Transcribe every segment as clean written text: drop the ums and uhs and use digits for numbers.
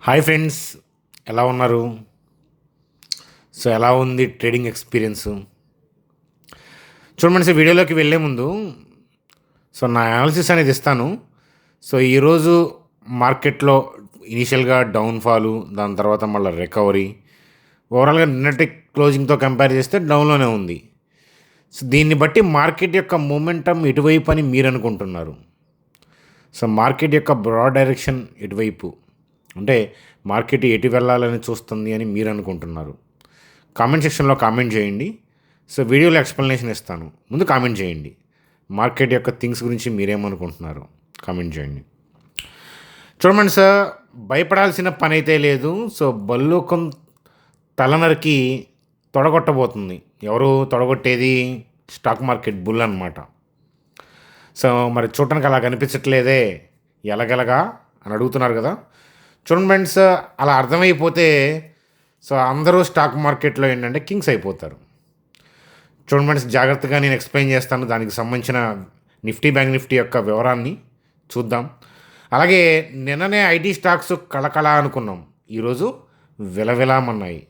Hi friends, ఎలా ఉన్నారు? So ఎలా ఉంది ట్రేడింగ్ ఎక్స్పీరియన్స్? చూడండి సార్, వీడియోలోకి వెళ్ళే ముందు నా అనాలిసిస్ అనేది ఇస్తాను. సో ఈరోజు మార్కెట్లో ఇనీషియల్గా డౌన్ఫాలు, దాని తర్వాత మళ్ళీ రికవరీ, ఓవరాల్గా నిన్నటి క్లోజింగ్తో కంపేర్ చేస్తే డౌన్లోనే ఉంది. సో దీన్ని బట్టి మార్కెట్ యొక్క మూమెంటం ఇటువైపు అని మీరు అనుకుంటున్నారు. సో మార్కెట్ యొక్క బ్రాడ్ డైరెక్షన్ ఎటువైపు, అంటే మార్కెట్ ఎటు వెళ్ళాలని చూస్తుంది అని మీరు అనుకుంటున్నారు? కామెంట్ సెక్షన్లో కామెంట్ చేయండి. సో వీడియోలో ఎక్స్ప్లెనేషన్ ఇస్తాను, ముందు కామెంట్ చేయండి. మార్కెట్ యొక్క థింగ్స్ గురించి మీరేమనుకుంటున్నారు కామెంట్ చేయండి. చూడండి సార్, భయపడాల్సిన పని అయితే లేదు. సో బల్లుకం తలనరికి తొడగొట్టబోతుంది. ఎవరు తొడగొట్టేది? స్టాక్ మార్కెట్ బుల్ అనమాట. సో మరి చూడటానికి అలా కనిపించట్లేదే, ఎలాగెలగా అని అడుగుతున్నారు కదా. చూడండి ఫ్రెండ్స్, అలా అర్థమైపోతే సో అందరూ స్టాక్ మార్కెట్లో ఏంటంటే కింగ్స్ అయిపోతారు. చూడండి ఫ్రెండ్స్, జాగ్రత్తగా నేను ఎక్స్ప్లెయిన్ చేస్తాను. దానికి సంబంధించిన నిఫ్టీ బ్యాంక్ నిఫ్టీ యొక్క వివరాన్ని చూద్దాం. అలాగే నిన్ననే ఐటీ స్టాక్స్ కళకళ అనుకున్నాం, ఈరోజు విలవిలామన్నాయి.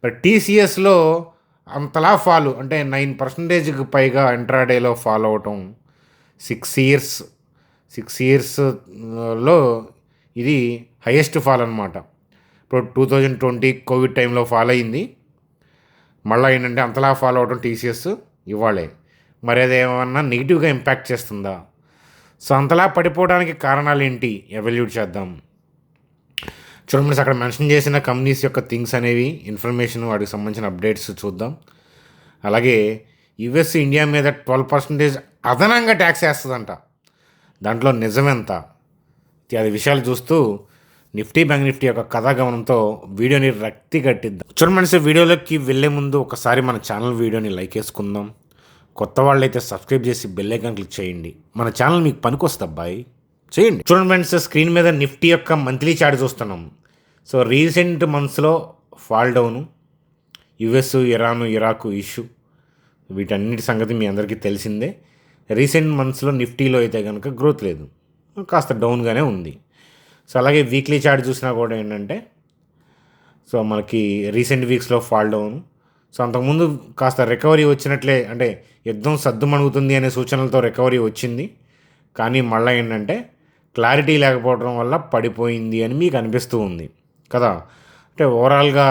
మరి టీసీఎస్లో అంతలా ఫాలు, అంటే 9% పైగా ఇంట్రాడేలో ఫాలో అవటం. 6 ఇయర్స్లో ఇది హైయెస్ట్ ఫాల్ అనమాట. ఇప్పుడు 2020 కోవిడ్ టైంలో ఫాల్ అయింది. మళ్ళీ ఏంటంటే అంతలా ఫాలో అవడం టీసీఎస్ ఇవ్వాలే. మరి అదేమన్నా నెగిటివ్గా ఇంపాక్ట్ చేస్తుందా? సో అంతలా పడిపోవడానికి కారణాలు ఏంటి ఎవాల్యూట్ చేద్దాం. చూడండి, అక్కడ మెన్షన్ చేసిన కంపెనీస్ యొక్క థింగ్స్ అనేవి, ఇన్ఫర్మేషన్, వాటికి సంబంధించిన అప్డేట్స్ చూద్దాం. అలాగే యుఎస్ ఇండియా మీద 12% అదనంగా ట్యాక్స్ వేస్తుందంట. దాంట్లో నిజమెంత, అది విషయాలు చూస్తూ నిఫ్టీ బ్యాంక్ నిఫ్టీ యొక్క కథాగమనంతో వీడియోని రక్తి కట్టిద్దాం. చూడండి, వీడియోలోకి వెళ్ళే ముందు ఒకసారి మన ఛానల్ వీడియోని లైక్ వేసుకుందాం. కొత్త వాళ్ళు అయితే సబ్స్క్రైబ్ చేసి బెల్ ఐకాన్ క్లిక్ చేయండి. మన ఛానల్ మీకు పనికొస్తుంది అబ్బాయి, చేయండి. చూడండి ఫ్రెండ్స్, స్క్రీన్ మీద నిఫ్టీ యొక్క మంత్లీ చార్ట్ చూస్తున్నాం. సో రీసెంట్ మంత్స్లో fall down, US Iran Iraq issue, వీటన్నిటి సంగతి మీ అందరికీ తెలిసిందే. రీసెంట్ మంత్స్లో నిఫ్టీలో అయితే కనుక గ్రోత్ లేదు, కాస్త డౌన్గానే ఉంది. సో అలాగే వీక్లీ చార్ట్ చూసినా కూడా ఏంటంటే సో మనకి రీసెంట్ వీక్స్లో ఫాల్ డౌన్. సో అంతకుముందు కాస్త రికవరీ వచ్చినట్లే, అంటే యుద్ధం సద్దుమణుగుతుంది అనే సూచనలతో రికవరీ వచ్చింది. కానీ మళ్ళీ ఏంటంటే క్లారిటీ లేకపోవడం వల్ల పడిపోయింది అని మీకు అనిపిస్తూ ఉంది కదా. అంటే ఓవరాల్గా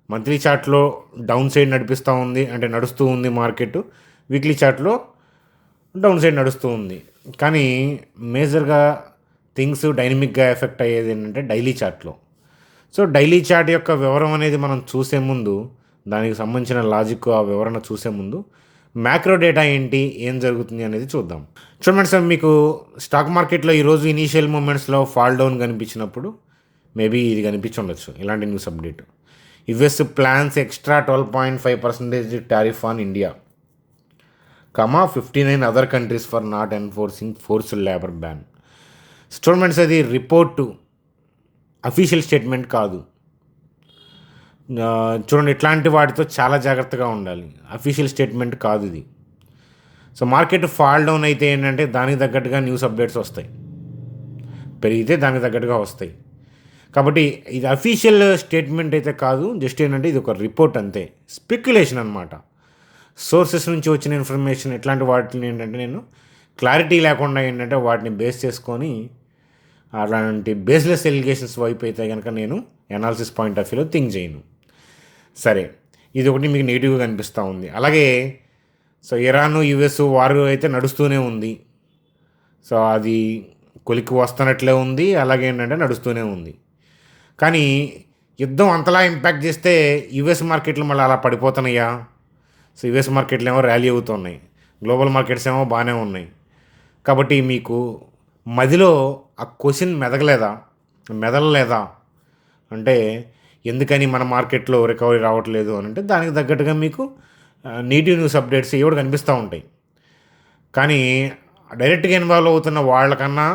మంత్లీ చార్ట్లో డౌన్ సైడ్ నడిపిస్తూ ఉంది, అంటే నడుస్తూ ఉంది మార్కెట్. వీక్లీ చార్ట్లో డౌన్ సైడ్ నడుస్తూ ఉంది. కానీ మేజర్గా థింగ్స్ డైనమిక్గా ఎఫెక్ట్ అయ్యేది ఏంటంటే డైలీ చార్ట్లో. సో డైలీ చార్ట్ యొక్క వివరం అనేది మనం చూసే ముందు, దానికి సంబంధించిన లాజిక్, ఆ వివరణ చూసే ముందు మ్యాక్రో డేటా ఏంటి, ఏం జరుగుతుంది అనేది చూద్దాం. చూడండి సార్, మీకు స్టాక్ మార్కెట్లో ఈరోజు ఇనీషియల్ మూమెంట్స్లో ఫాల్ డౌన్ కనిపించినప్పుడు మేబీ ఇది కనిపించి ఉండొచ్చు, ఇలాంటి news update. US plans extra 12.5% tariff on India, 59 other countries for not enforcing forced labour ban. చూడండి, అది రిపోర్టు, అఫీషియల్ స్టేట్మెంట్ కాదు. చూడండి, ఇట్లాంటి వాటితో చాలా జాగ్రత్తగా ఉండాలి. అఫీషియల్ స్టేట్మెంట్ కాదు ఇది. సో మార్కెట్ ఫాల్ డౌన్ అయితే ఏంటంటే దానికి తగ్గట్టుగా న్యూస్ అప్డేట్స్ వస్తాయి, పెరిగితే దానికి తగ్గట్టుగా వస్తాయి. కాబట్టి ఇది అఫీషియల్ స్టేట్మెంట్ అయితే కాదు, జస్ట్ ఏంటంటే ఇది ఒక రిపోర్ట్ అంతే, స్పెక్యులేషన్ అనమాట. సోర్సెస్ నుంచి వచ్చిన ఇన్ఫర్మేషన్, ఇట్లాంటి వాటిని ఏంటంటే నేను క్లారిటీ లేకుండా ఏంటంటే వాటిని బేస్ చేసుకొని, అలాంటి బేస్లెస్ ఎలిగేషన్స్ వైపు అయితే కనుక నేను అనాలిసిస్ పాయింట్ ఆఫ్ వ్యూలో థింక్ చేయను. సరే, ఇది ఒకటి మీకు నెగిటివ్గా కనిపిస్తూ ఉంది. అలాగే సో ఇరాన్ యుఎస్ వారు అయితే నడుస్తూనే ఉంది. సో అది కొలిక్కి వస్తున్నట్లే ఉంది, అలాగే ఏంటంటే నడుస్తూనే ఉంది. కానీ యుద్ధం అంతలా ఇంపాక్ట్ చేస్తే యుఎస్ మార్కెట్లు మళ్ళీ అలా పడిపోతున్నాయా? సో యుఎస్ మార్కెట్లు ఏమో ర్యాలీ అవుతున్నాయి, గ్లోబల్ మార్కెట్స్ ఏమో బాగానే ఉన్నాయి. కాబట్టి మీకు మదిలో ఆ క్వశ్చన్ మెదలలేదా అంటే ఎందుకని మన మార్కెట్లో రికవరీ రావట్లేదు అని అంటే దానికి తగ్గట్టుగా మీకు నెగిటివ్ న్యూస్ అప్డేట్స్ ఏవి కనిపిస్తూ ఉంటాయి. కానీ డైరెక్ట్గా ఇన్వాల్వ్ అవుతున్న వాళ్ళకన్నా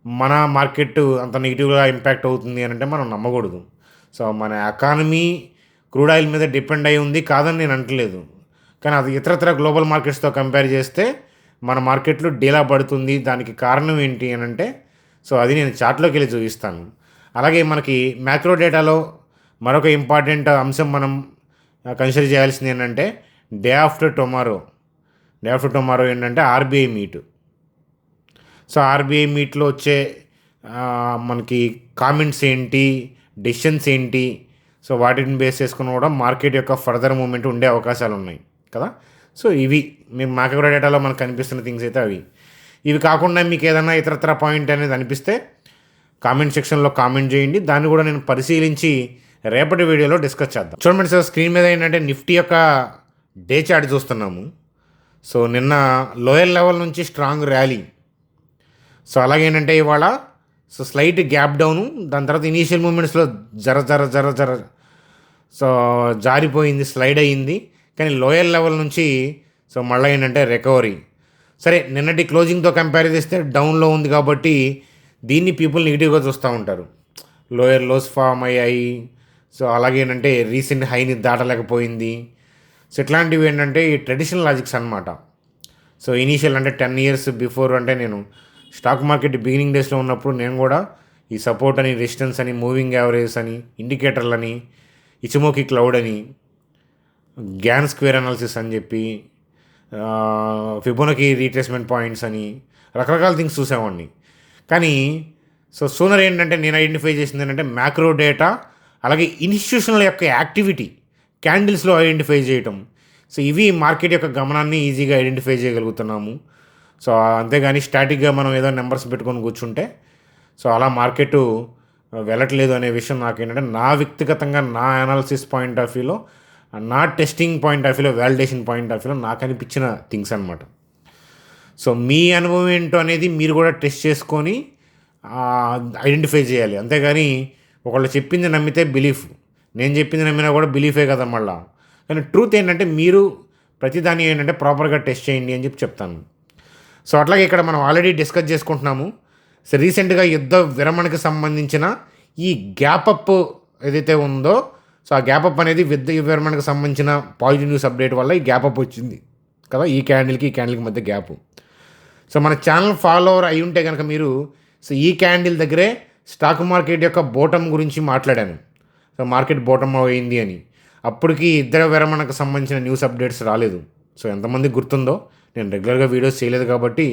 మన మార్కెట్ అంత నెగిటివ్గా ఇంపాక్ట్ అవుతుంది అని అంటే మనం నమ్మకూడదు. సో మన ఎకానమీ క్రూడ్ ఆయిల్ మీద డిపెండ్ అయి ఉంది, కాదని నేను అంటలేదు. కానీ అది ఇతరత్ర గ్లోబల్ మార్కెట్స్తో కంపేర్ చేస్తే మన మార్కెట్లో డీలా పడుతుంది. దానికి కారణం ఏంటి అని అంటే సో అది నేను చార్ట్లోకి వెళ్ళి చూపిస్తాను. అలాగే మనకి మ్యాక్రో డేటాలో మరొక ఇంపార్టెంట్ అంశం మనం కన్సిడర్ చేయాల్సింది ఏంటంటే డే ఆఫ్టర్ టుమారో ఏంటంటే ఆర్బీఐ మీటు. సో ఆర్బీఐ మీట్లో వచ్చే మనకి కామెంట్స్ ఏంటి, డెసిషన్స్ ఏంటి, సో వాటిని బేస్ చేసుకుని కూడా మార్కెట్ యొక్క ఫర్దర్ మూమెంట్ ఉండే అవకాశాలు ఉన్నాయి కదా. సో ఇవి మేము మ్యాక్రో డేటాలో మనకు కనిపిస్తున్న థింగ్స్ అయితే అవి. ఇవి కాకుండా మీకు ఏదైనా ఇతరత్ర పాయింట్ అనేది అనిపిస్తే కామెంట్ సెక్షన్లో కామెంట్ చేయండి, దాన్ని కూడా నేను పరిశీలించి రేపటి వీడియోలో డిస్కస్ చేద్దాం. చూడండి సార్, స్క్రీన్ మీద ఏంటంటే నిఫ్టీ యొక్క డే చార్ట్ చూస్తున్నాము. సో నిన్న లోయర్ లెవెల్ నుంచి స్ట్రాంగ్ ర్యాలీ, సో అలాగేంటంటే ఇవాళ సో స్లైట్ గ్యాప్ డౌను, దాని తర్వాత ఇనీషియల్ మూమెంట్స్లో జర సో జారిపోయింది, స్లైడ్ అయ్యింది. కానీ లోయర్ లెవెల్ నుంచి సో మళ్ళీ ఏంటంటే రికవరీ. సరే, నిన్నటి క్లోజింగ్తో కంపేర్ చేస్తే డౌన్లో ఉంది కాబట్టి దీన్ని పీపుల్ నెగిటివ్గా చూస్తూ ఉంటారు. లోయర్ లోస్ ఫామ్ అయ్యాయి, సో అలాగే ఏంటంటే రీసెంట్ హైని దాటలేకపోయింది. సో ఇట్లాంటివి ఏంటంటే ఈ ట్రెడిషనల్ లాజిక్స్ అనమాట. సో ఇనీషియల్ అంటే 10 years బిఫోర్, అంటే నేను స్టాక్ మార్కెట్ బిగినింగ్ డేస్లో ఉన్నప్పుడు నేను కూడా ఈ సపోర్ట్ అని, రెసిస్టెన్స్ అని, మూవింగ్ యావరేజ్ అని, ఇండికేటర్లని, ఇచిమోకి క్లౌడ్ అని, గ్యాన్ స్క్వేర్ అనాలిసిస్ అని చెప్పి, ఫిబోనకి రీట్రేస్మెంట్ పాయింట్స్ అని రకరకాల థింగ్స్ చూసామండి. కానీ సో సూనర్ ఏంటంటే నేను ఐడెంటిఫై చేసింది ఏంటంటే మ్యాక్రో డేటా, అలాగే ఇన్స్టిట్యూషనల్ యొక్క యాక్టివిటీ క్యాండిల్స్లో ఐడెంటిఫై చేయటం. సో ఇవి మార్కెట్ యొక్క గమనాన్ని ఈజీగా ఐడెంటిఫై చేయగలుగుతున్నాము. సో అంతేగాని స్టాటిక్గా మనం ఏదో నెంబర్స్ పెట్టుకొని కూర్చుంటే సో అలా మార్కెట్ వెళ్ళట్లేదు అనే విషయం నాకేంటంటే నా వ్యక్తిగతంగా, నా అనాలిసిస్ పాయింట్ ఆఫ్ వ్యూలో, నా టెస్టింగ్ పాయింట్ ఆఫ్ వ్యూలో, వ్యాలిడేషన్ పాయింట్ ఆఫ్ వ్యూలో నాకు అనిపించిన థింగ్స్ అనమాట. సో మీ అనుభవం ఏంటో అనేది మీరు కూడా టెస్ట్ చేసుకొని ఐడెంటిఫై చేయాలి. అంతేగాని ఒకళ్ళు చెప్పింది నమ్మితే బిలీఫ్, నేను చెప్పింది నమ్మినా కూడా బిలీఫే కదా మళ్ళా. కానీ ట్రూత్ ఏంటంటే మీరు ప్రతిదాన్ని ఏంటంటే ప్రాపర్గా టెస్ట్ చేయండి అని చెప్తాను. సో అట్లాగే ఇక్కడ మనం ఆల్రెడీ డిస్కస్ చేసుకుంటున్నాము. సో రీసెంట్గా యుద్ధ విరమణకు సంబంధించిన ఈ గ్యాప్ అప్ ఏదైతే ఉందో, సో ఆ గ్యాప్ అప్ అనేది యుద్ధ విరమణకు సంబంధించిన పాజిటివ్ న్యూస్ అప్డేట్ వల్ల ఈ గ్యాప్ అప్ వచ్చింది కదా, ఈ క్యాండిల్కి మధ్య గ్యాప్. సో మన ఛానల్ ఫాలోవర్ అయి ఉంటే కనుక మీరు, సో ఈ క్యాండిల్ దగ్గరే స్టాక్ మార్కెట్ యొక్క బోటం గురించి మాట్లాడాను. సో మార్కెట్ బోటం అయింది అని. అప్పటికి యుద్ధ విరమణకు సంబంధించిన న్యూస్ అప్డేట్స్ రాలేదు. సో ఎంతమందికి గుర్తుందో, నేను రెగ్యులర్గా వీడియోస్ చేయలేదు కాబట్టి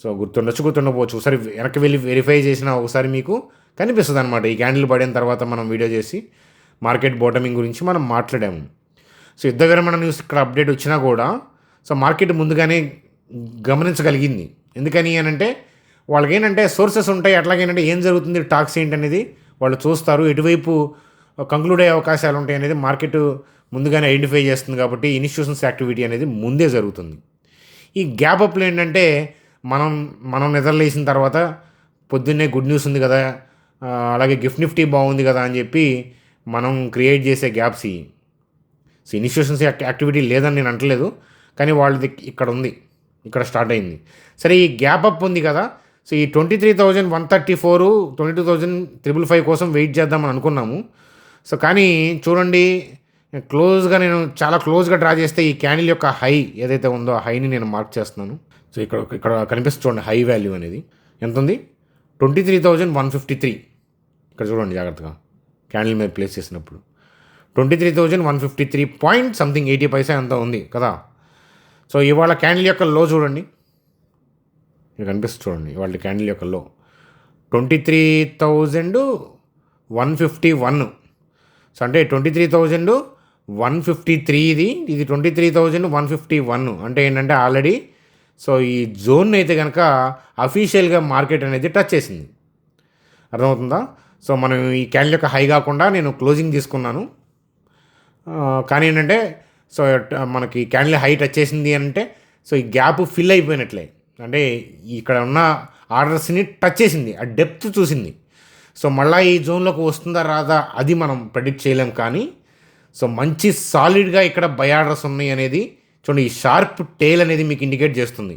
సో గుర్తుండకపోవచ్చు. ఒకసారి వెనక్కి వెళ్ళి వెరిఫై చేసిన ఒకసారి మీకు కనిపిస్తుంది అనమాట. ఈ క్యాండిల్ పడిన తర్వాత మనం వీడియో చేసి మార్కెట్ బోటమింగ్ గురించి మనం మాట్లాడాము. సో యుద్ధ విరమణ న్యూస్ ఇక్కడ అప్డేట్ వచ్చినా కూడా సో మార్కెట్ ముందుగానే గమనించగలిగింది. ఎందుకని అని అంటే వాళ్ళకి ఏంటంటే సోర్సెస్ ఉంటాయి, అట్లాగేంటంటే ఏం జరుగుతుంది, టాక్స్ ఏంటనేది వాళ్ళు చూస్తారు, ఎటువైపు కంక్లూడ్ అయ్యే అవకాశాలు ఉంటాయి అనేది మార్కెట్ ముందుగానే ఐడెంటిఫై చేస్తుంది. కాబట్టి ఇన్స్టిట్యూషన్స్ యాక్టివిటీ అనేది ముందే జరుగుతుంది. ఈ గ్యాప్ అప్లో ఏంటంటే మనం నిద్రలేసిన తర్వాత పొద్దున్నే గుడ్ న్యూస్ ఉంది కదా, అలాగే గిఫ్ట్ నిఫ్టీ బాగుంది కదా అని చెప్పి మనం క్రియేట్ చేసే గ్యాప్స్ ఇవి. సో ఇన్స్టిట్యూషన్స్ యాక్టివిటీ లేదని నేను అంటలేదు, కానీ వాళ్ళది ఇక్కడ ఉంది, ఇక్కడ స్టార్ట్ అయింది. సరే, ఈ గ్యాప్ అప్ ఉంది కదా, సో ఈ 23,134, 22,555 కోసం వెయిట్ చేద్దామని అనుకున్నాము. సో కానీ చూడండి, నేను చాలా క్లోజ్గా డ్రా చేస్తే ఈ క్యాండిల్ యొక్క హై ఏదైతే ఉందో ఆ హైని నేను మార్క్ చేస్తున్నాను. సో ఇక్కడ కనిపిస్తుంది చూడండి, హై వాల్యూ అనేది ఎంత ఉంది, 23,153. ఇక్కడ చూడండి జాగ్రత్తగా, క్యాండిల్ మీద ప్లేస్ చేసినప్పుడు 23,153 పాయింట్ సంథింగ్ 80 పైసా ఎంత ఉంది కదా. సో ఇవాళ క్యాండిల్ యొక్క లో చూడండి, ఇక్కడ కనిపిస్తుంది చూడండి, ఇవాళ క్యాండిల్ యొక్క లో 23,151. సో అంటే 23,153 ఇది 23,151. అంటే ఏంటంటే ఆల్రెడీ సో ఈ జోన్ అయితే కనుక అఫీషియల్గా మార్కెట్ అనేది టచ్ చేసింది. అర్థమవుతుందా? సో మనం ఈ క్యాండిల్ యొక్క హై కాకుండా నేను క్లోజింగ్ తీసుకున్నాను. కానీ ఏంటంటే సో మనకి క్యాండిల్ హై టచ్ చేసింది అంటే సో ఈ గ్యాప్ ఫిల్ అయిపోయినట్లే, అంటే ఇక్కడ ఉన్న ఆర్డర్స్ని టచ్ చేసింది, ఆ డెప్త్ చూసింది. సో మళ్ళీ ఈ జోన్లోకి వస్తుందా రాదా అది మనం ప్రెడిక్ట్ చేయలేం. కానీ సో మంచి సాలిడ్గా ఇక్కడ బై ఆర్డర్స్ ఉన్నాయి అనేది చూడండి, ఈ షార్ప్ టేల్ అనేది మీకు ఇండికేట్ చేస్తుంది.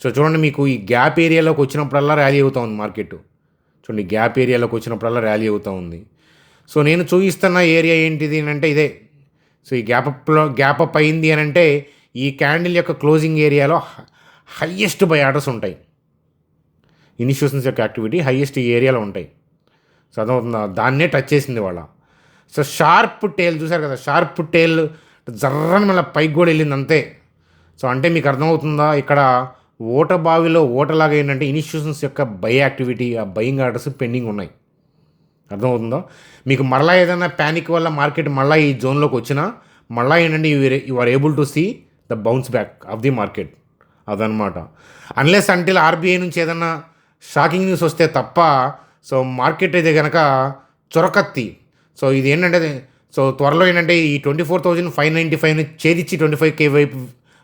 సో చూడండి, మీకు ఈ గ్యాప్ ఏరియాలోకి వచ్చినప్పుడల్లా ర్యాలీ అవుతూ ఉంది మార్కెట్. చూడండి, గ్యాప్ ఏరియాలోకి వచ్చినప్పుడల్లా ర్యాలీ అవుతూ ఉంది. సో నేను చూపిస్తున్న ఏరియా ఏంటిది అంటే ఇదే. సో ఈ గ్యాప్ అప్ అయింది అని అంటే ఈ క్యాండిల్ యొక్క క్లోజింగ్ ఏరియాలో హయ్యెస్ట్ బై ఆర్డర్స్ ఉంటాయి. ఇన్స్టిట్యూషన్స్ యొక్క యాక్టివిటీ హయ్యెస్ట్ ఈ ఏరియాలో ఉంటాయి. సో అర్థమవుతుందా, దాన్నే టచ్ చేసింది వాళ్ళ. సో షార్ప్ టేల్ చూసారు కదా, షార్ప్ టేల్ జర్రని మళ్ళీ పైకి కూడా వెళ్ళింది అంతే. సో అంటే మీకు అర్థమవుతుందా, ఇక్కడ ఓట బావిలో ఓటలాగా ఏంటంటే ఇన్స్టిట్యూషన్స్ యొక్క బై యాక్టివిటీ, ఆ బయింగ్ ఆర్డర్స్ పెండింగ్ ఉన్నాయి. అర్థమవుతుందో, మీకు మళ్ళీ ఏదైనా ప్యానిక్ వల్ల మార్కెట్ మళ్ళీ ఈ జోన్లోకి వచ్చినా మళ్ళీ ఏంటంటే you are able to see the bounce back of the market. అదనమాట. అన్లెస్ అంటిల్ ఆర్బీఐ నుంచి ఏదన్నా షాకింగ్ న్యూస్ వస్తే తప్ప సో మార్కెట్ అయితే కనుక చొరకత్తి. సో ఇది ఏంటంటే సో త్వరలో ఏంటంటే ఈ 24,595ని ఛేదించి 25K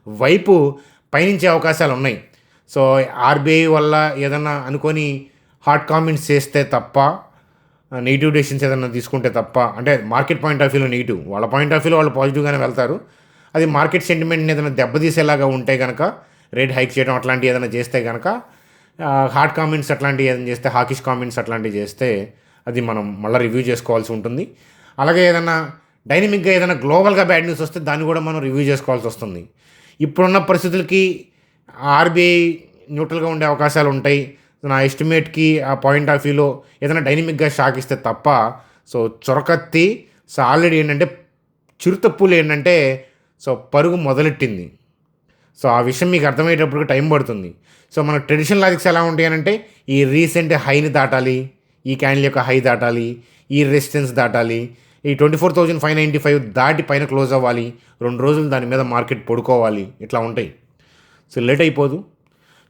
వైపు పయనించే అవకాశాలు ఉన్నాయి. సో ఆర్బీఐ వల్ల ఏదన్నా అనుకొని హాట్ కామెంట్స్ చేస్తే తప్ప, నెగిటివ్ డెసిషన్స్ ఏదైనా తీసుకుంటే తప్ప, అంటే మార్కెట్ పాయింట్ ఆఫ్ వ్యూలో నెగిటివ్, వాళ్ళ పాయింట్ ఆఫ్ వ్యూలో వాళ్ళు పాజిటివ్గానే వెళ్తారు. అది మార్కెట్ సెంటిమెంట్ని ఏదైనా దెబ్బతీసేలాగా ఉంటే కనుక, రేట్ హైక్ చేయడం అట్లాంటివి ఏదైనా చేస్తే కనుక, హాట్ కామెంట్స్ అట్లాంటివి ఏదైనా చేస్తే, హాకిష్ కామెంట్స్ అట్లాంటివి చేస్తే అది మనం మళ్ళీ రివ్యూ చేసుకోవాల్సి ఉంటుంది. అలాగే ఏదైనా డైనమిక్గా ఏదైనా గ్లోబల్గా బ్యాడ్ న్యూస్ వస్తే దాన్ని కూడా మనం రివ్యూ చేసుకోవాల్సి వస్తుంది. ఇప్పుడున్న పరిస్థితులకి ఆర్బీఐ న్యూట్రల్గా ఉండే అవకాశాలు ఉంటాయి. నా ఎస్టిమేట్కి ఆ పాయింట్ ఆఫ్ వ్యూలో ఏదైనా డైనమిక్గా షాక్ ఇస్తే తప్ప సో చొరకత్తి. సో ఆల్రెడీ ఏంటంటే చిరుతప్పులు ఏంటంటే సో పరుగు మొదలెట్టింది. సో ఆ విషయం మీకు అర్థమయ్యేటప్పటికి టైం పడుతుంది. సో మన ట్రెడిషనల్ లాజిక్స్ ఎలా ఉంటాయి అంటే ఈ రీసెంట్ హైని దాటాలి, ఈ క్యాండిల్ యొక్క హై దాటాలి, ఈ రెసిస్టెన్స్ దాటాలి, ఈ 24,595 దాటి పైన క్లోజ్ అవ్వాలి, 2 రోజులు దాని మీద మార్కెట్ పడుకోవాలి, ఇట్లా ఉంటాయి. సో లేట్ అయిపోదు.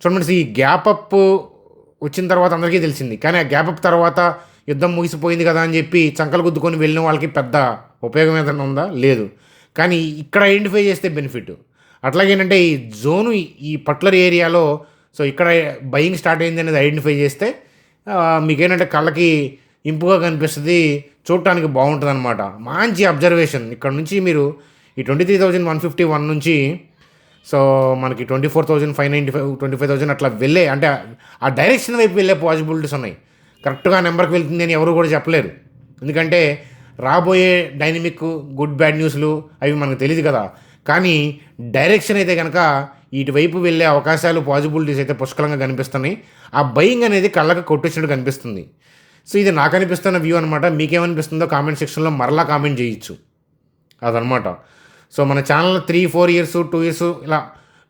చూడండి, ఈ గ్యాప్ అప్ వచ్చిన తర్వాత అందరికీ తెలిసింది. కానీ ఆ గ్యాప్ అప్ తర్వాత యుద్ధం ముగిసిపోయింది కదా అని చెప్పి చంకలు గుద్దుకొని వెళ్ళిన వాళ్ళకి పెద్ద ఉపయోగం ఏదైనా ఉందా? లేదు. కానీ ఇక్కడ ఐడెంటిఫై చేస్తే బెనిఫిట్. అట్లాగేంటంటే ఈ జోను, ఈ పర్టికులర్ ఏరియాలో సో ఇక్కడ బయింగ్ స్టార్ట్ అయింది అనేది ఐడెంటిఫై చేస్తే మీకేంటంటే కళ్ళకి ఇంపుగా కనిపిస్తుంది, చూడటానికి బాగుంటుంది అనమాట. మంచి అబ్జర్వేషన్. ఇక్కడ నుంచి మీరు ఈ 23,151 నుంచి సో మనకి 24,595, 25,000 అట్లా వెళ్ళే, అంటే ఆ డైరెక్షన్ వైపు వెళ్ళే పాసిబిలిటీస్ ఉన్నాయి. కరెక్ట్గా నెంబర్కి వెళ్తుంది అని ఎవరు కూడా చెప్పలేరు. ఎందుకంటే రాబోయే డైనమిక్ గుడ్ బ్యాడ్ న్యూస్లు అవి మనకు తెలియదు కదా. కానీ డైరెక్షన్ అయితే కనుక ఇటువైపు వెళ్ళే అవకాశాలు, పాసిబిలిటీస్ అయితే పుష్కలంగా కనిపిస్తున్నాయి. ఆ బయింగ్ అనేది కళ్ళకు కొట్టొచ్చినట్టు కనిపిస్తుంది. సో ఇది నాకు అనిపిస్తున్న వ్యూ అనమాట. మీకేమనిపిస్తుందో కామెంట్ సెక్షన్లో మరలా కామెంట్ చేయొచ్చు. అదనమాట. సో మన ఛానల్ 3-4 ఇయర్స్ 2 ఇయర్స్ ఇలా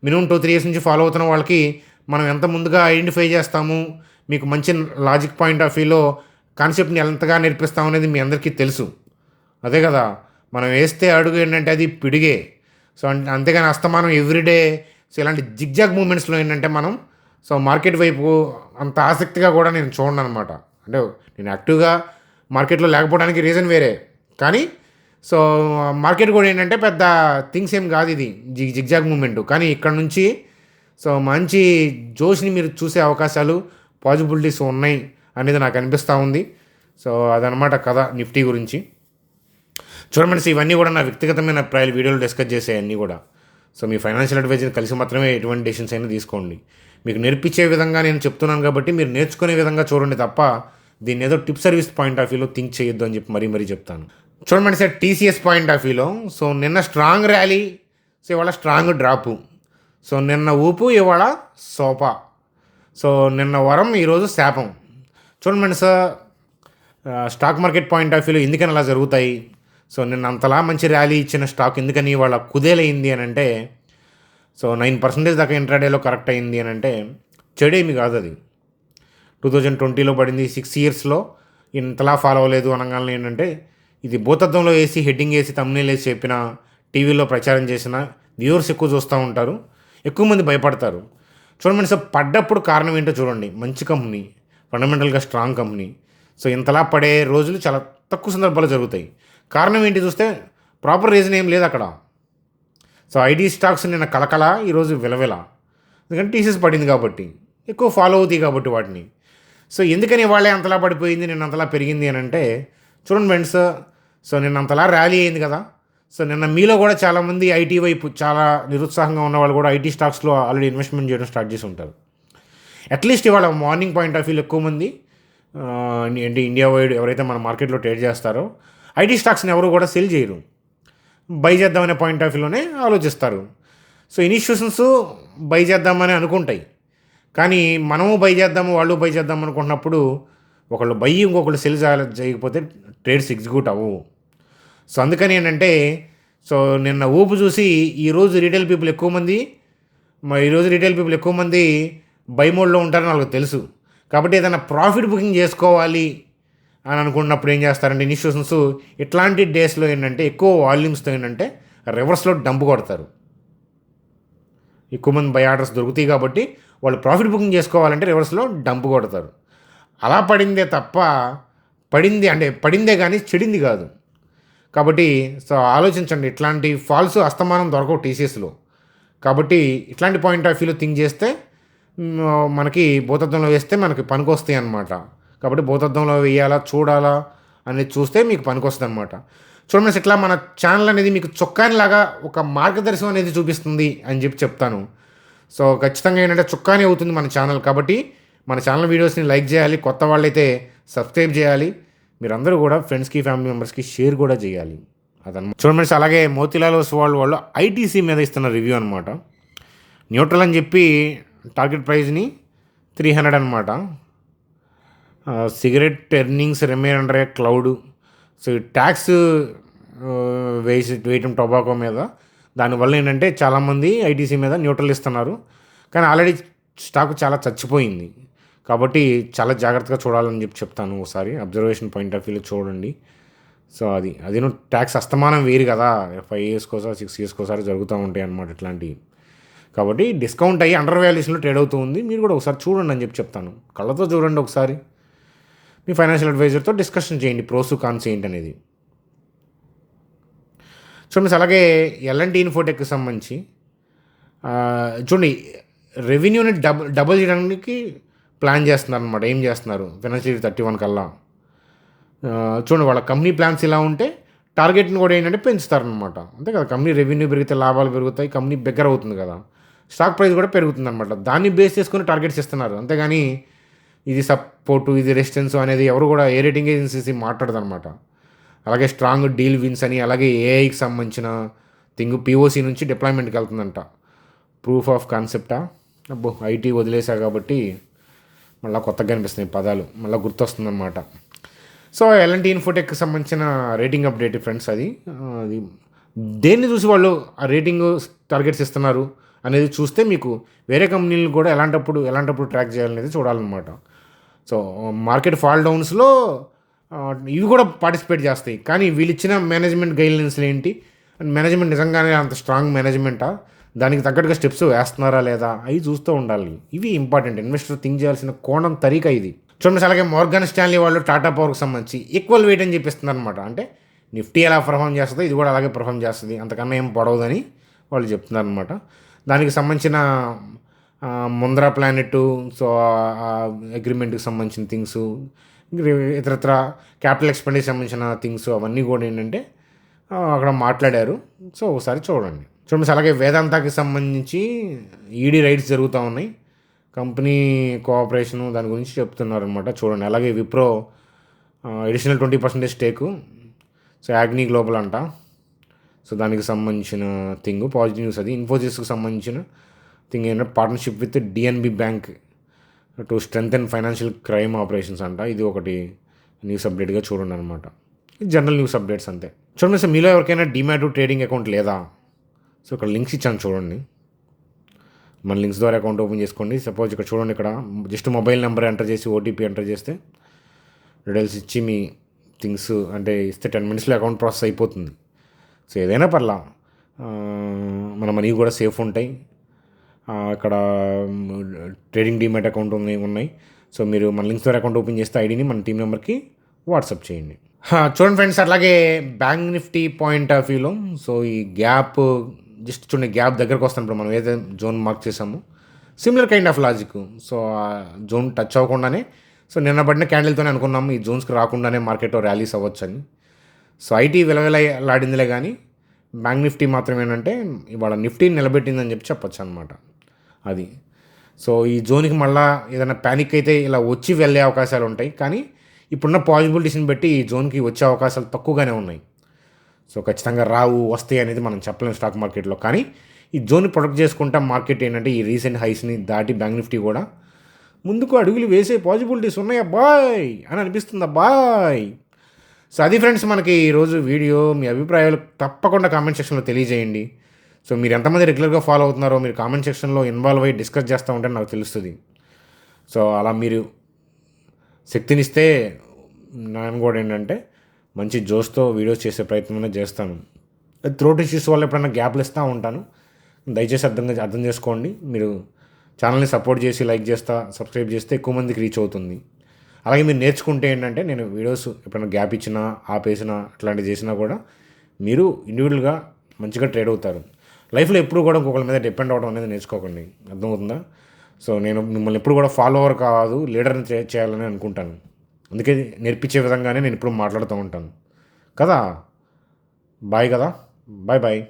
మినిమం 2-3 ఇయర్స్ నుంచి ఫాలో అవుతున్న వాళ్ళకి మనం ఎంత ముందుగా ఐడెంటిఫై చేస్తాము, మీకు మంచి లాజిక్ పాయింట్ ఆఫ్ వ్యూలో కాన్సెప్ట్ని ఎంతగా నేర్పిస్తాం అనేది మీ అందరికీ తెలుసు. అదే కదా, మనం వేస్తే అడుగు ఏంటంటే అది పిడిగే. సో అంతేగాని అస్తమానం ఎవ్రీడే సో ఇలాంటి జిగ్జాగ్ మూమెంట్స్లో ఏంటంటే మనం సో మార్కెట్ వైపు అంత ఆసక్తిగా కూడా నేను చూడను అనమాట. అంటే నేను యాక్టివ్గా మార్కెట్లో లేకపోవడానికి రీజన్ వేరే, కానీ సో మార్కెట్ కూడా ఏంటంటే పెద్ద థింగ్స్ ఏం కాదు, ఇది జిగ్జాగ్ మూమెంట్. కానీ ఇక్కడ నుంచి సో మంచి జోష్ని మీరు చూసే అవకాశాలు, పాసిబిలిటీస్ ఉన్నాయి అనేది నాకు అనిపిస్తూ ఉంది. సో అదనమాట కథ నిఫ్టీ గురించి. చూడండి, ఇవన్నీ కూడా నా వ్యక్తిగతమైన అభిప్రాయాలు, వీడియోలు డిస్కస్ చేసే అన్నీ కూడా. సో మీ ఫైనాన్షియల్ అడ్వైజర్ని కలిసి మాత్రమే ఎటువంటి డెసిషన్స్ అయినా తీసుకోండి. మీకు నేర్పించే విధంగా నేను చెప్తున్నాను కాబట్టి మీరు నేర్చుకునే విధంగా చూడండి తప్ప దీన్ని ఏదో టిప్ సర్వీస్ పాయింట్ ఆఫ్ వ్యూలో థింక్ చేయొద్దు అని చెప్పి మరీ చెప్తాను. చూడండి సార్, టీసీఎస్ పాయింట్ ఆఫ్ వ్యూలో సో నిన్న స్ట్రాంగ్ ర్యాలీ, సో ఇవాళ స్ట్రాంగ్ డ్రాపు. సో నిన్న ఊపు, ఇవాళ సోపా. సో నిన్న వరం, ఈరోజు శాపం. చూడండి sir, stock market point of వ్యూలో ఎందుకని అలా జరుగుతాయి? సో నిన్న అంతలా మంచి ర్యాలీ ఇచ్చిన స్టాక్ ఎందుకని ఇవాళ కుదేలైంది అని అంటే, సో 9% దాకా ఇంట్రాడేలో కరెక్ట్ అయింది అని అంటే చెడేమి కాదు. అది 2020లో పడింది, 6 ఇయర్స్లో ఇంతలా ఫాలో అవ్వలేదు అనగానే ఏంటంటే ఇది భూతత్వంలో వేసి హెడ్డింగ్ వేసి తమ్నేల్ వేసి చెప్పిన, టీవీలో ప్రచారం చేసిన వ్యూవర్స్ ఎక్కువ చూస్తూ ఉంటారు, ఎక్కువ మంది భయపడతారు. చూడండి సార్, పడ్డప్పుడు కారణం ఏంటో చూడండి. మంచి కంపెనీ, ఫండమెంటల్గా స్ట్రాంగ్ కంపెనీ. సో ఇంతలా పడే రోజులు చాలా తక్కువ సందర్భాలు జరుగుతాయి. కారణం ఏంటి చూస్తే ప్రాపర్ రీజన్ ఏం లేదు అక్కడ. సో ఐటీ స్టాక్స్ నిన్న కలకల, ఈరోజు విలవిల. ఎందుకంటే టీసీఎస్ పడింది కాబట్టి, ఎక్కువ ఫాలో అవుతాయి కాబట్టి వాటిని. సో ఎందుకని వాళ్ళే అంతలా పడిపోయింది, నిన్న అంతలా పెరిగింది అని అంటే చూడండి ఫ్రెండ్స్, సో నిన్న అంతలా ర్యాలీ అయింది కదా. సో నిన్న మీలో కూడా చాలామంది ఐటీ వైపు చాలా నిరుత్సాహంగా ఉన్న వాళ్ళు కూడా ఐటీ స్టాక్స్లో ఆల్రెడీ ఇన్వెస్ట్మెంట్ చేయడం స్టార్ట్ చేసి ఉంటారు. అట్లీస్ట్ ఇవాళ మార్నింగ్ పాయింట్ ఆఫ్ వ్యూలో ఎక్కువ మంది అంటే ఇండియా వైడ్ ఎవరైతే మన మార్కెట్లో ట్రేడ్ చేస్తారో ఐటీ స్టాక్స్ని ఎవరు కూడా సెల్ చేయరు, బై చేద్దామనే పాయింట్ ఆఫ్ వ్యూలోనే ఆలోచిస్తారు. సో ఇన్స్టిట్యూషన్స్ బై చేద్దామని అనుకుంటాయి, కానీ మనము బై చేద్దాము, వాళ్ళు బై చేద్దాం అనుకున్నప్పుడు ఒకళ్ళు బై ఇంకొకళ్ళు సెల్ చేయకపోతే ట్రేడ్స్ ఎగ్జిక్యూట్ అవ్వవు. సో అందుకని ఏంటంటే సో నిన్న ఊపు చూసి ఈరోజు రీటైల్ పీపుల్ ఎక్కువ మంది బై మోడ్లో ఉంటారని వాళ్ళకి తెలుసు. కాబట్టి ఏదైనా ప్రాఫిట్ బుకింగ్ చేసుకోవాలి అని అనుకున్నప్పుడు ఏం చేస్తారంటే ఇన్స్టిట్యూషన్స్ ఇట్లాంటి డేస్లో ఏంటంటే ఎక్కువ వాల్యూమ్స్తో ఏంటంటే రివర్స్లో డంప్ కొడతారు. ఎక్కువ మంది బై ఆర్డర్స్ దొరుకుతాయి కాబట్టి వాళ్ళు ప్రాఫిట్ బుకింగ్ చేసుకోవాలంటే రివర్స్లో డంప్ కొడతారు. అలా పడిందే కానీ చెడింది కాదు. కాబట్టి సో ఆలోచించండి, ఇట్లాంటి ఫాల్స్ అస్తమానం దొరకవు టీసీఎస్లో. కాబట్టి ఇట్లాంటి పాయింట్ ఆఫ్ వ్యూలో థింక్ చేస్తే మనకి భూతత్వంలో వేస్తే మనకి పనికొస్తాయి అన్నమాట. కాబట్టి భూతత్వంలో వేయాలా చూడాలా అనేది చూస్తే మీకు పనికొస్తుంది అనమాట. చూడండి, ఇట్లా మన ఛానల్ అనేది మీకు చొక్కానిలాగా ఒక మార్గదర్శనం అనేది చూపిస్తుంది అని చెప్తాను. సో ఖచ్చితంగా ఏంటంటే చొక్కాని అవుతుంది మన ఛానల్. కాబట్టి మన ఛానల్ వీడియోస్ని లైక్ చేయాలి, కొత్త వాళ్ళైతే సబ్స్క్రైబ్ చేయాలి, మీరందరూ కూడా ఫ్రెండ్స్కి ఫ్యామిలీ మెంబర్స్కి షేర్ కూడా చేయాలి. అదనమాట. చూడండి, అలాగే మోతీలాల్ ఓస్వాల్ వాళ్ళు ఐటీసీ మీద ఇస్తున్న రివ్యూ అనమాట. న్యూట్రల్ అని చెప్పి టార్గెట్ ప్రైస్ని 300 అనమాట. Cigarette earnings remain under a cloud. So tax వేయటం టొబాకో మీద, దానివల్ల ఏంటంటే చాలామంది ఐటీసీ మీద న్యూట్రల్ ఇస్తున్నారు. కానీ ఆల్రెడీ స్టాక్ చాలా చచ్చిపోయింది. కాబట్టి చాలా జాగ్రత్తగా చూడాలని చెప్తాను. ఒకసారి అబ్జర్వేషన్ పాయింట్ ఆఫ్ వ్యూలో చూడండి. సో అది ట్యాక్స్ అస్తమానం వేరు కదా, 5 ఇయర్స్కోసారి 6 ఇయర్స్కోసారి జరుగుతూ ఉంటాయి అన్నమాట ఇట్లాంటివి. కాబట్టి డిస్కౌంట్ అయ్యి అండర్ వాల్యుయేషన్లో ట్రేడ్ అవుతూ ఉంది. మీరు కూడా ఒకసారి చూడండి అని చెప్తాను. కళ్ళతో చూడండి, ఒకసారి మీ ఫైనాన్షియల్ అడ్వైజర్తో డిస్కషన్ చేయండి ప్రోస్ కాన్స్ ఏంటి అనేది. చూడండి, అలాగే ఎల్ఎన్టీ ఇన్ఫోటెక్కి సంబంధించి చూడండి, రెవెన్యూని డబుల్ చేయడానికి ప్లాన్ చేస్తున్నారు అనమాట. ఏం చేస్తున్నారు ఫైనాన్షియల్ ఇయర్ 31 కల్లా. చూడండి, వాళ్ళ కంపెనీ ప్లాన్స్ ఇలా ఉంటే టార్గెట్ని కూడా ఏంటంటే పెంచుతారనమాట. అంతే కదా, కంపెనీ రెవెన్యూ పెరిగితే లాభాలు పెరుగుతాయి, కంపెనీ బెగ్గర అవుతుంది కదా, స్టాక్ ప్రైస్ కూడా పెరుగుతుంది అనమాట. దాన్ని బేస్ చేసుకుని టార్గెట్స్ ఇస్తున్నారు. అంతేగాని ఇది సపోర్టు ఇది రెసిస్టెన్స్ అనేది ఎవరు కూడా ఏ రేటింగ్ ఏజెన్సీస్ మాట్లాడదు అనమాట. అలాగే స్ట్రాంగ్ డీల్ విన్స్ అని, అలాగే ఏఐకి సంబంధించిన థింగ్ పిఓసి నుంచి డిప్లాయ్మెంట్కి వెళ్తుందంట. ప్రూఫ్ ఆఫ్ కాన్సెప్టా, అబ్బో ఐటీ వదిలేసా కాబట్టి మళ్ళీ కొత్తగా కనిపిస్తున్నాయి పదాలు, మళ్ళీ గుర్తొస్తుందన్నమాట. సో ఎల్ఎన్టీ ఇన్ఫోటెక్కి సంబంధించిన రేటింగ్ అప్డేట్ ఫ్రెండ్స్. అది దేన్ని చూసి వాళ్ళు ఆ రేటింగ్ టార్గెట్స్ ఇస్తున్నారు అనేది చూస్తే మీకు వేరే కంపెనీలు కూడా ఎలాంటప్పుడు ట్రాక్ చేయాలనేది చూడాలన్నమాట. సో మార్కెట్ ఫాల్ డౌన్స్లో ఇవి కూడా పార్టిసిపేట్ చేస్తాయి. కానీ వీళ్ళు ఇచ్చిన మేనేజ్మెంట్ గైడ్లైన్స్లు ఏంటి, మేనేజ్మెంట్ నిజంగానే అంత స్ట్రాంగ్ మేనేజ్మెంటా, దానికి తగ్గట్టుగా స్టెప్స్ వేస్తున్నారా లేదా, అవి చూస్తూ ఉండాలి. ఇవి ఇంపార్టెంట్, ఇన్వెస్టర్ థింక్ చేయాల్సిన కోణం తరీకా ఇది. చూడండి, అలాగే మోర్గాన్ స్టాన్లీ వాళ్ళు టాటా పవర్కి సంబంధించి ఈక్వల్ వెయిట్ అని చెప్పిస్తున్నారు అనమాట. అంటే నిఫ్టీ ఎలా పర్ఫామ్ చేస్తుందో ఇది కూడా అలాగే పర్ఫామ్ చేస్తుంది, అంతకన్నా ఏం పొడవదని వాళ్ళు చెప్తున్నారు అనమాట. దానికి సంబంధించిన ముంద్రా ప్లానెట్, సో అగ్రిమెంట్కి సంబంధించిన థింగ్స్, ఇతరత్ర క్యాపిటల్ ఎక్స్పెండిచర్ సంబంధించిన థింగ్స్ అవన్నీ కూడా ఏంటంటే అక్కడ మాట్లాడారు. సో ఒకసారి చూడండి. అలాగే వేదాంతాకి సంబంధించి ఈడీ రైట్స్ జరుగుతూ ఉన్నాయి, కంపెనీ కోఆపరేషను దాని గురించి చెప్తున్నారు అనమాట. చూడండి, అలాగే విప్రో అడిషనల్ 20% స్టేకు, సో యాగ్నీ గ్లోబల్ అంట. సో దానికి సంబంధించిన థింగ్ పాజిటివ్ న్యూస్. అది ఇన్ఫోసిస్కి సంబంధించిన థింగ్ ఏంటంటే partnership with DNB bank to strengthen financial crime operations అంట. ఇది ఒకటి న్యూస్ అప్డేట్గా చూడండి అనమాట. ఇది జనరల్ న్యూస్ అప్డేట్స్ అంతే. చూడండి, సార్ మీలో ఎవరికైనా డిమాట్ ట్రేడింగ్ అకౌంట్ లేదా, సో ఇక్కడ లింక్స్ ఇచ్చాను చూడండి, మన లింక్స్ ద్వారా అకౌంట్ ఓపెన్ చేసుకోండి. సపోజ్ ఇక్కడ చూడండి, ఇక్కడ జస్ట్ మొబైల్ నెంబర్ ఎంటర్ చేసి ఓటీపీ ఎంటర్ చేస్తే డీటెయిల్స్ ఇచ్చి మీ థింగ్స్ అంటే ఇస్తే 10 minutesలో అకౌంట్ ప్రాసెస్ అయిపోతుంది. సో ఏదైనా పర్లా, మన మనీ కూడా సేఫ్ ఉంటాయి. ఇక్కడ ట్రేడింగ్ డీమ్యాట్ అకౌంట్ ఉన్నాయి. సో మీరు మన లింక్స్ ద్వారా అకౌంట్ ఓపెన్ చేస్తే ఐడిని మన టీం నెంబర్కి వాట్సాప్ చేయండి. చూడండి ఫ్రెండ్స్, అలాగే బ్యాంక్ నిఫ్టీ పాయింట్ ఆఫ్ వ్యూలో సో ఈ గ్యాప్ జస్ట్ చూడండి, గ్యాప్ దగ్గరకు వస్తున్నప్పుడు మనం ఏదైతే జోన్ మార్క్ చేసామో similar kind of logic. So ఆ జోన్ టచ్ అవ్వకుండానే, సో నిన్న పడిన క్యాండిల్తోనే అనుకున్నాము ఈ జోన్స్కి రాకుండానే మార్కెట్లో ర్యాలీస్ అవ్వచ్చని. సో ఐటీ విలవిలాడిందిలే కానీ బ్యాంక్ నిఫ్టీ మాత్రం ఏంటంటే ఇవాళ నిఫ్టీని నిలబెట్టిందని చెప్పొచ్చు అనమాట. అది సో ఈ జోన్కి మళ్ళీ ఏదైనా ప్యానిక్ అయితే ఇలా వచ్చి వెళ్ళే అవకాశాలు ఉంటాయి. కానీ ఇప్పుడున్న పాజిబిలిటీస్ని బట్టి ఈ జోన్కి వచ్చే అవకాశాలు తక్కువగానే ఉన్నాయి. సో ఖచ్చితంగా వస్తాయి అనేది మనం చెప్పలేము స్టాక్ మార్కెట్లో. కానీ ఈ జోన్ని ప్రొటెక్ట్ చేసుకుంటా మార్కెట్ ఏంటంటే ఈ రీసెంట్ హైస్ని దాటి బ్యాంక్ నిఫ్టీ కూడా ముందుకు అడుగులు వేసే పాసిబిలిటీస్ ఉన్నాయా బాయ్ అని అనిపిస్తుందా బాయ్. సో అది ఫ్రెండ్స్ మనకి ఈరోజు వీడియో. మీ అభిప్రాయాలు తప్పకుండా కామెంట్ సెక్షన్లో తెలియజేయండి. సో మీరు ఎంతమంది రెగ్యులర్గా ఫాలో అవుతున్నారో మీరు కామెంట్ సెక్షన్లో ఇన్వాల్వ్ అయ్యి డిస్కస్ చేస్తూ ఉంటే నాకు తెలుస్తుంది. సో అలా మీరు శక్తినిస్తే నేను కూడా ఏంటంటే మంచి జోస్తో వీడియోస్ చేసే ప్రయత్నం చేస్తాను. థ్రోట్ ఇష్యూస్ వల్ల ఎప్పుడైనా గ్యాప్లు ఇస్తూ ఉంటాను, దయచేసి అర్థం చేసుకోండి. మీరు ఛానల్ని సపోర్ట్ చేసి లైక్ చేస్తా సబ్స్క్రైబ్ చేస్తే ఎక్కువ మందికి రీచ్ అవుతుంది. అలాగే మీరు నేర్చుకుంటే ఏంటంటే నేను వీడియోస్ ఎప్పుడైనా గ్యాప్ ఇచ్చినా ఆపేసినా అట్లాంటివి చేసినా కూడా మీరు ఇండివిజువల్గా మంచిగా ట్రేడ్ అవుతారు. లైఫ్లో ఎప్పుడు కూడా ఇంకొకరి మీద డిపెండ్ అవ్వడం అనేది నేర్చుకోకండి. అర్థమవుతుందా? సో నేను మిమ్మల్ని ఎప్పుడు కూడా ఫాలోవర్ కాదు లీడర్ని చేయాలని అనుకుంటాను. అందుకే నేర్పించే విధంగానే నేను ఇప్పుడు మాట్లాడుతూ ఉంటాను కదా. బాయ్ కదా, బాయ్ బాయ్.